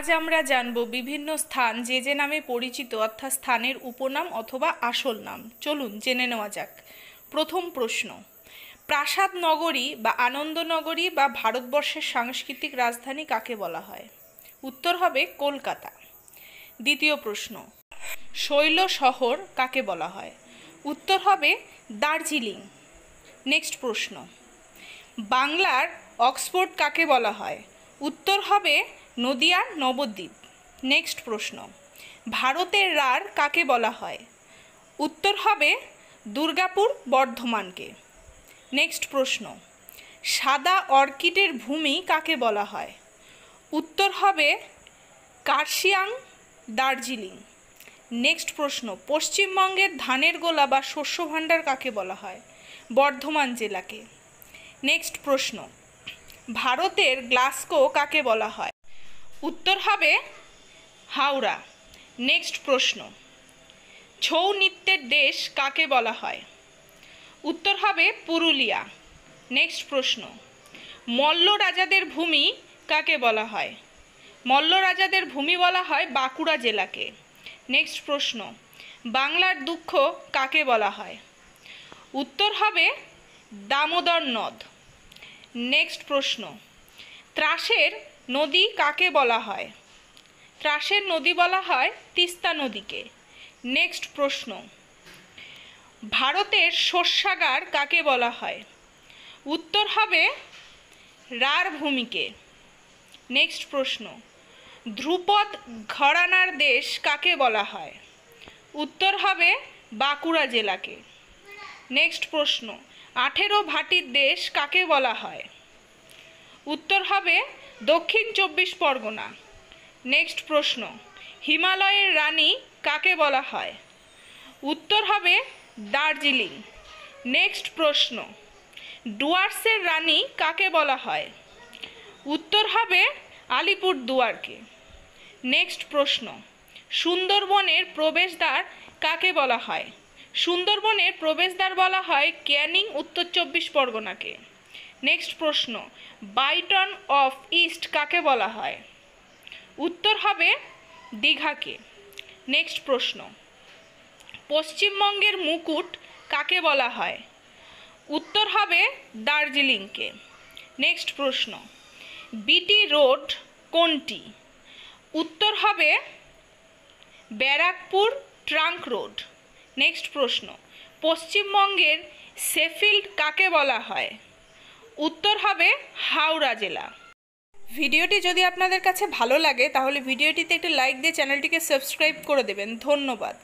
আজ আমরা জানব বিভিন্ন স্থান যে যে নামে পরিচিত, অর্থাৎ স্থানের উপনাম অথবা আসল নাম। চলুন জেনে নেওয়া যাক। প্রথম প্রশ্ন, প্রাসাদ নগরী বা আনন্দনগরী বা ভারতবর্ষের সাংস্কৃতিক রাজধানী কাকে বলা হয়? উত্তর হবে কলকাতা। দ্বিতীয় প্রশ্ন, শৈল শহর কাকে বলা হয়? উত্তর হবে দার্জিলিং। নেক্সট প্রশ্ন, বাংলার অক্সফোর্ড কাকে বলা হয়? উত্তর হবে নদিয়ার নবদ্বীপ। নেক্সট প্রশ্ন, ভারতের রাঢ় কাকে বলা হয়? উত্তর হবে দুর্গাপুর বর্ধমানকে। নেক্সট প্রশ্ন, সাদা অর্কিডের ভূমি কাকে বলা হয়? উত্তর হবে কার্শিয়াং, দার্জিলিং। নেক্সট প্রশ্ন, পশ্চিমবঙ্গের ধানের গোলা বা শস্য ভাণ্ডার কাকে বলা হয়? বর্ধমান জেলাকে। নেক্সট প্রশ্ন, ভারতের গ্লাসগো কাকে বলা হয়? উত্তর হবে হাওড়া। নেক্সট প্রশ্ন, ছৌ নৃত্যের দেশ কাকে বলা হয়? উত্তর হবে পুরুলিয়া। নেক্সট প্রশ্ন, মল্ল রাজাদের ভূমি কাকে বলা হয়? মল্ল রাজাদের ভূমি বলা হয় বাঁকুড়া জেলাকে। নেক্সট প্রশ্ন, বাংলার দুঃখ কাকে বলা হয়? উত্তর হবে দামোদর নদ। নেক্সট প্রশ্ন, ত্রাসের নদী কাকে বলা হয়? ত্রাসের নদী বলা হয় তিস্তা নদীকে। নেক্সট প্রশ্ন, ভারতের শস্যাগার কাকে বলা হয়? উত্তর হবে রাঢ় ভূমিকে। নেক্সট প্রশ্ন, ধ্রুপদ ঘরানার দেশ কাকে বলা হয়? উত্তর হবে বাঁকুড়া জেলাকে। নেক্সট প্রশ্ন, 18 ভাটির দেশ কাকে বলা হয়? উত্তর হবে দক্ষিণ 24 পরগনা। নেক্সট প্রশ্ন, হিমালয়ের রানী কাকে বলা হয়? উত্তর হবে দার্জিলিং। নেক্সট প্রশ্ন, ডুয়ার্সের রানী কাকে বলা হয়? উত্তর হবে আলিপুরদুয়ারকে। নেক্সট প্রশ্ন, সুন্দরবনের প্রবেশদ্বার কাকে বলা হয়? সুন্দরবনের প্রবেশদ্বার বলা হয় ক্যানিং, উত্তর 24 পরগনাকে। নেক্সট প্রশ্ন, বাইটন অফ ইস্ট কাকে বলা হয়? উত্তর হবে দীঘাকে। নেক্সট প্রশ্ন, পশ্চিমবঙ্গের মুকুট কাকে বলা হয়? উত্তর হবে দার্জিলিংকে। নেক্সট প্রশ্ন, বিটি রোড কোনটি? উত্তর হবে ব্যারাকপুর ট্রাঙ্ক রোড। নেক্সট প্রশ্ন, পশ্চিমবঙ্গের শেফিল্ড কাকে বলা হয়? উত্তর হবে হাওড়া জেলা। ভিডিওটি যদি আপনাদের কাছে ভালো লাগে তাহলে ভিডিওটিতে একটি লাইক দিয়ে চ্যানেলটিকে সাবস্ক্রাইব করে দেবেন। ধন্যবাদ।